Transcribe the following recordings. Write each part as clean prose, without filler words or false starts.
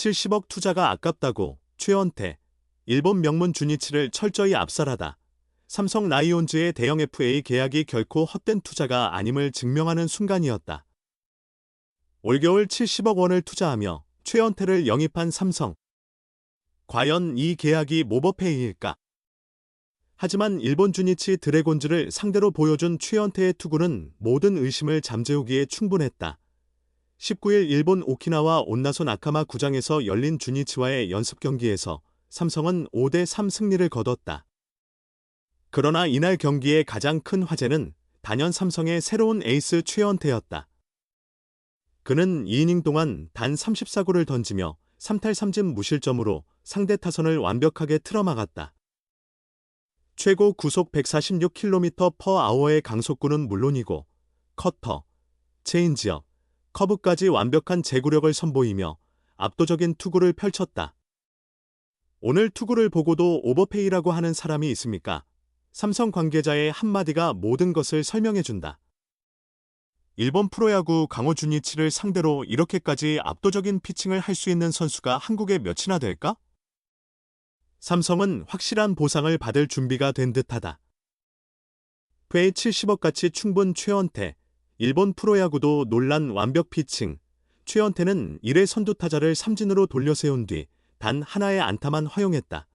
70억 투자가 아깝다고 최원태, 일본 명문 주니치를 철저히 압살하다. 삼성 라이온즈의 대형 FA 계약이 결코 헛된 투자가 아님을 증명하는 순간이었다. 올겨울 70억 원을 투자하며 최원태를 영입한 삼성. 과연 이 계약이 모버페이일까? 하지만 일본 주니치 드래곤즈를 상대로 보여준 최원태의 투구는 모든 의심을 잠재우기에 충분했다. 19일 일본 오키나와 온나소 나카마 구장에서 열린 주니치와의 연습 경기에서 삼성은 5대3 승리를 거뒀다. 그러나 이날 경기의 가장 큰 화제는 단연 삼성의 새로운 에이스 최원태였다. 그는 2이닝 동안 단 34구를 던지며 3탈 3진 무실점으로 상대 타선을 완벽하게 틀어막았다. 최고 구속 146km/h의 강속구는 물론이고 커터, 체인지업, 커브까지 완벽한 제구력을 선보이며 압도적인 투구를 펼쳤다. 오늘 투구를 보고도 오버페이라고 하는 사람이 있습니까? 삼성 관계자의 한마디가 모든 것을 설명해준다. 일본 프로야구 강호 주니치를 상대로 이렇게까지 압도적인 피칭을 할 수 있는 선수가 한국에 몇이나 될까? 삼성은 확실한 보상을 받을 준비가 된 듯하다. 회 70억가치 충분 최원태, 일본 프로야구도 놀란 완벽 피칭. 최원태는 1회 선두타자를 삼진으로 돌려세운 뒤 단 하나의 안타만 허용했다.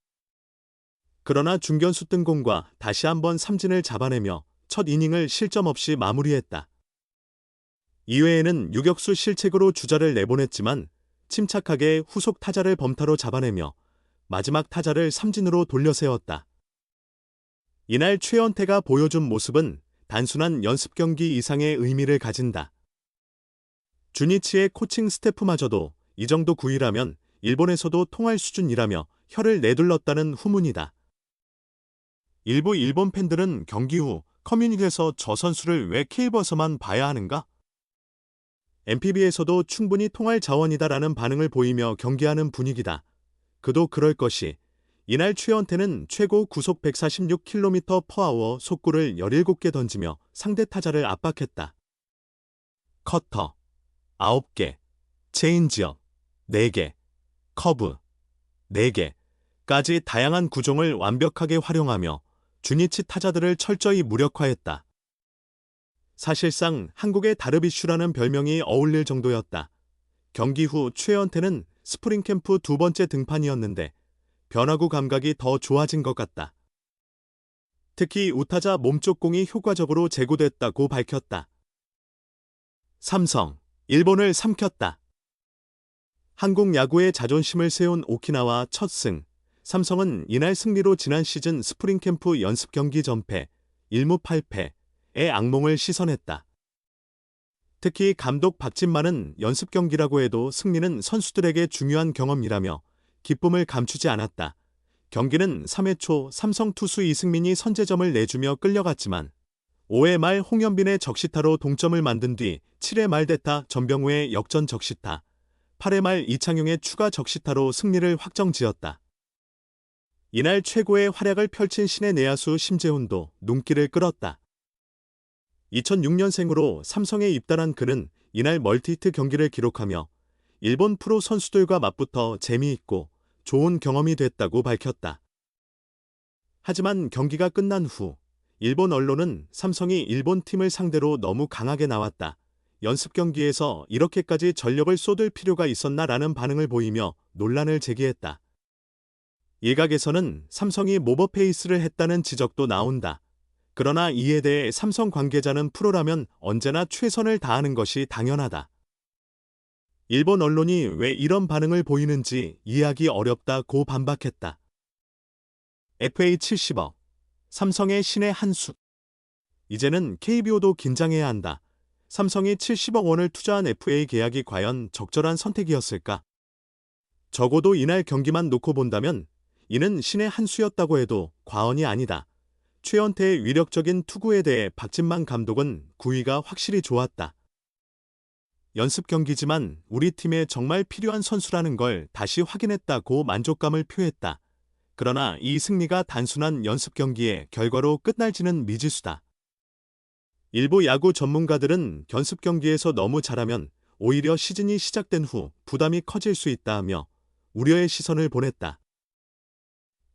그러나 중견수 뜬공과 다시 한번 삼진을 잡아내며 첫 이닝을 실점 없이 마무리했다. 2회에는 유격수 실책으로 주자를 내보냈지만 침착하게 후속 타자를 범타로 잡아내며 마지막 타자를 삼진으로 돌려세웠다. 이날 최원태가 보여준 모습은 단순한 연습 경기 이상의 의미를 가진다. 주니치의 코칭 스태프마저도 이 정도 구위라면 일본에서도 통할 수준이라며 혀를 내둘렀다는 후문이다. 일부 일본 팬들은 경기 후 커뮤니티에서 저 선수를 왜 케이버서만 봐야 하는가? NPB에서도 충분히 통할 자원이다라는 반응을 보이며 경기하는 분위기다. 그도 그럴 것이. 이날 최원태는 최고 구속 146km/h 속구를 17개 던지며 상대 타자를 압박했다. 커터 9개, 체인지업 4개, 커브 4개까지 다양한 구종을 완벽하게 활용하며 주니치 타자들을 철저히 무력화했다. 사실상 한국의 다르비슈라는 별명이 어울릴 정도였다. 경기 후 최원태는 스프링 캠프 2번째 등판이었는데 변화구 감각이 더 좋아진 것 같다. 특히 우타자 몸쪽 공이 효과적으로 제구됐다고 밝혔다. 삼성, 일본을 삼켰다. 한국 야구의 자존심을 세운 오키나와 첫 승. 삼성은 이날 승리로 지난 시즌 스프링 캠프 연습 경기 전패, 1무 8패의 악몽을 씻어냈다. 특히 감독 박진만은 연습 경기라고 해도 승리는 선수들에게 중요한 경험이라며 기쁨을 감추지 않았다. 경기는 3회 초 삼성 투수 이승민이 선제점을 내주며 끌려갔지만 5회 말 홍현빈의 적시타로 동점을 만든 뒤 7회 말 대타 전병우의 역전 적시타, 8회 말 이창용의 추가 적시타로 승리를 확정지었다. 이날 최고의 활약을 펼친 신의 내야수 심재훈도 눈길을 끌었다. 2006년생으로 삼성에 입단한 그는 이날 멀티히트 경기를 기록하며 일본 프로 선수들과 맞붙어 재미있고 좋은 경험이 됐다고 밝혔다. 하지만 경기가 끝난 후 일본 언론은 삼성이 일본 팀을 상대로 너무 강하게 나왔다. 연습 경기에서 이렇게까지 전력을 쏟을 필요가 있었나라는 반응을 보이며 논란을 제기했다. 일각에서는 삼성이 모버페이스를 했다는 지적도 나온다. 그러나 이에 대해 삼성 관계자는 프로라면 언제나 최선을 다하는 것이 당연하다. 일본 언론이 왜 이런 반응을 보이는지 이해하기 어렵다고 반박했다. FA 70억, 삼성의 신의 한 수. 이제는 KBO도 긴장해야 한다. 삼성이 70억 원을 투자한 FA 계약이 과연 적절한 선택이었을까? 적어도 이날 경기만 놓고 본다면 이는 신의 한 수였다고 해도 과언이 아니다. 최원태의 위력적인 투구에 대해 박진만 감독은 구위가 확실히 좋았다. 연습 경기지만 우리 팀에 정말 필요한 선수라는 걸 다시 확인했다고 만족감을 표했다. 그러나 이 승리가 단순한 연습 경기의 결과로 끝날지는 미지수다. 일부 야구 전문가들은 연습 경기에서 너무 잘하면 오히려 시즌이 시작된 후 부담이 커질 수 있다며 우려의 시선을 보냈다.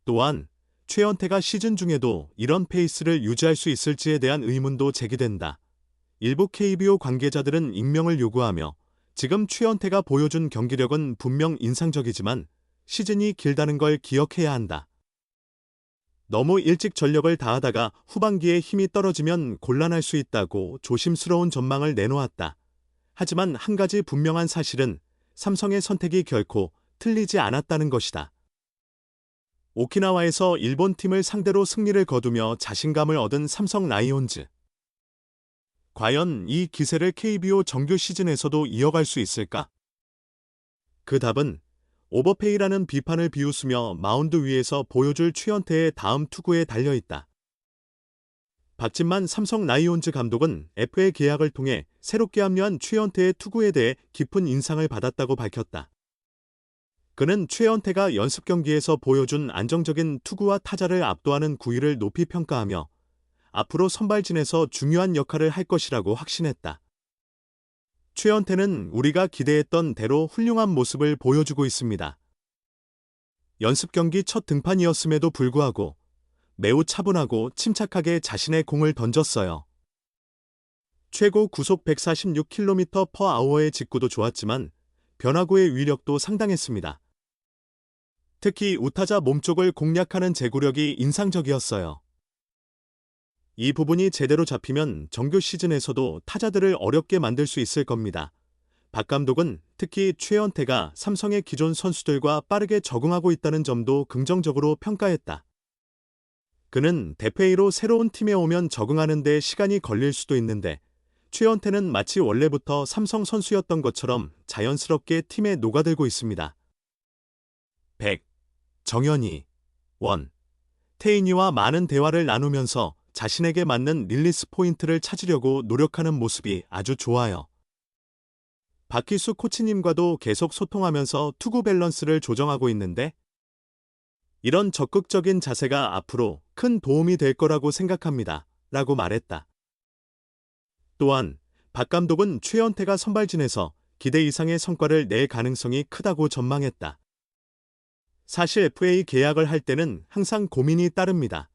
또한 최연태가 시즌 중에도 이런 페이스를 유지할 수 있을지에 대한 의문도 제기된다. 일부 KBO 관계자들은 익명을 요구하며 지금 최연태가 보여준 경기력은 분명 인상적이지만 시즌이 길다는 걸 기억해야 한다. 너무 일찍 전력을 다하다가 후반기에 힘이 떨어지면 곤란할 수 있다고 조심스러운 전망을 내놓았다. 하지만 한 가지 분명한 사실은 삼성의 선택이 결코 틀리지 않았다는 것이다. 오키나와에서 일본 팀을 상대로 승리를 거두며 자신감을 얻은 삼성 라이온즈. 과연 이 기세를 KBO 정규 시즌에서도 이어갈 수 있을까? 그 답은 오버페이라는 비판을 비웃으며 마운드 위에서 보여줄 최연태의 다음 투구에 달려있다. 박진만 삼성 라이온즈 감독은 FA 계약을 통해 새롭게 합류한 최연태의 투구에 대해 깊은 인상을 받았다고 밝혔다. 그는 최연태가 연습 경기에서 보여준 안정적인 투구와 타자를 압도하는 구위를 높이 평가하며 앞으로 선발진에서 중요한 역할을 할 것이라고 확신했다. 최연태는 우리가 기대했던 대로 훌륭한 모습을 보여주고 있습니다. 연습 경기 첫 등판이었음에도 불구하고 매우 차분하고 침착하게 자신의 공을 던졌어요. 최고 구속 146km/h의 직구도 좋았지만 변화구의 위력도 상당했습니다. 특히 우타자 몸쪽을 공략하는 제구력이 인상적이었어요. 이 부분이 제대로 잡히면 정규 시즌에서도 타자들을 어렵게 만들 수 있을 겁니다. 박 감독은 특히 최연태가 삼성의 기존 선수들과 빠르게 적응하고 있다는 점도 긍정적으로 평가했다. 그는 대페이로 새로운 팀에 오면 적응하는 데 시간이 걸릴 수도 있는데 최연태는 마치 원래부터 삼성 선수였던 것처럼 자연스럽게 팀에 녹아들고 있습니다. 100. 정현이. 1. 태인이와 많은 대화를 나누면서 자신에게 맞는 릴리스 포인트를 찾으려고 노력하는 모습이 아주 좋아요. 박희수 코치님과도 계속 소통하면서 투구 밸런스를 조정하고 있는데 이런 적극적인 자세가 앞으로 큰 도움이 될 거라고 생각합니다. 라고 말했다. 또한 박 감독은 최연태가 선발진에서 기대 이상의 성과를 낼 가능성이 크다고 전망했다. 사실 FA 계약을 할 때는 항상 고민이 따릅니다.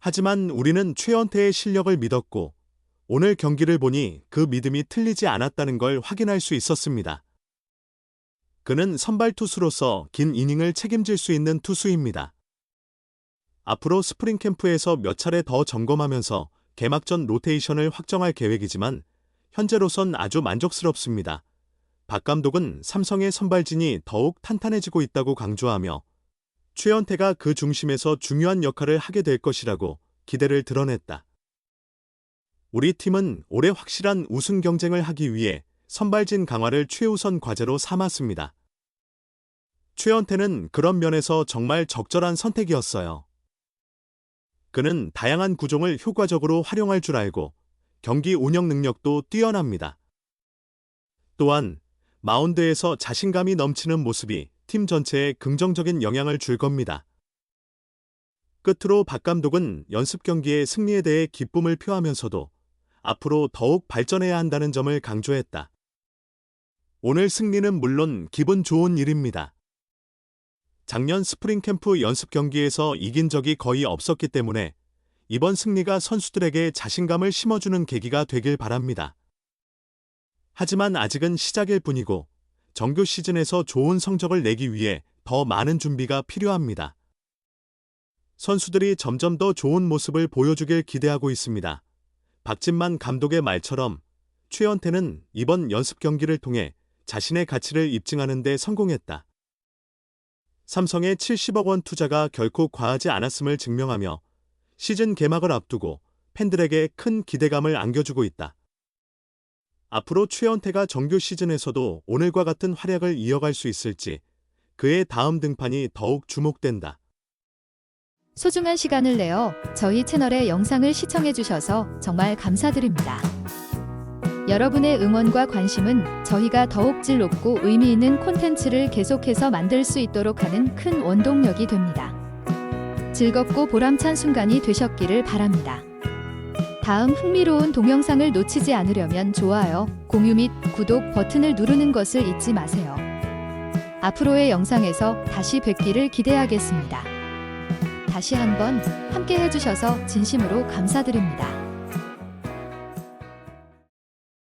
하지만 우리는 최연태의 실력을 믿었고 오늘 경기를 보니 그 믿음이 틀리지 않았다는 걸 확인할 수 있었습니다. 그는 선발 투수로서 긴 이닝을 책임질 수 있는 투수입니다. 앞으로 스프링 캠프에서 몇 차례 더 점검하면서 개막전 로테이션을 확정할 계획이지만 현재로선 아주 만족스럽습니다. 박 감독은 삼성의 선발진이 더욱 탄탄해지고 있다고 강조하며 최연태가 그 중심에서 중요한 역할을 하게 될 것이라고 기대를 드러냈다. 우리 팀은 올해 확실한 우승 경쟁을 하기 위해 선발진 강화를 최우선 과제로 삼았습니다. 최연태는 그런 면에서 정말 적절한 선택이었어요. 그는 다양한 구종을 효과적으로 활용할 줄 알고 경기 운영 능력도 뛰어납니다. 또한 마운드에서 자신감이 넘치는 모습이 팀 전체에 긍정적인 영향을 줄 겁니다. 끝으로 박 감독은 연습 경기의 승리에 대해 기쁨을 표하면서도 앞으로 더욱 발전해야 한다는 점을 강조했다. 오늘 승리는 물론 기분 좋은 일입니다. 작년 스프링 캠프 연습 경기에서 이긴 적이 거의 없었기 때문에 이번 승리가 선수들에게 자신감을 심어주는 계기가 되길 바랍니다. 하지만 아직은 시작일 뿐이고 정규 시즌에서 좋은 성적을 내기 위해 더 많은 준비가 필요합니다. 선수들이 점점 더 좋은 모습을 보여주길 기대하고 있습니다. 박진만 감독의 말처럼 최연태는 이번 연습 경기를 통해 자신의 가치를 입증하는 데 성공했다. 삼성의 70억 원 투자가 결코 과하지 않았음을 증명하며 시즌 개막을 앞두고 팬들에게 큰 기대감을 안겨주고 있다. 앞으로 최연태가 정규 시즌에서도 오늘과 같은 활약을 이어갈 수 있을지 그의 다음 등판이 더욱 주목된다. 소중한 시간을 내어 저희 채널의 영상을 시청해주셔서 정말 감사드립니다. 여러분의 응원과 관심은 저희가 더욱 질 높고 의미 있는 콘텐츠를 계속해서 만들 수 있도록 하는 큰 원동력이 됩니다. 즐겁고 보람찬 순간이 되셨기를 바랍니다. 다음 흥미로운 동영상을 놓치지 않으려면 좋아요, 공유 및 구독 버튼을 누르는 것을 잊지 마세요. 앞으로의 영상에서 다시 뵙기를 기대하겠습니다. 다시 한번 함께 해주셔서 진심으로 감사드립니다.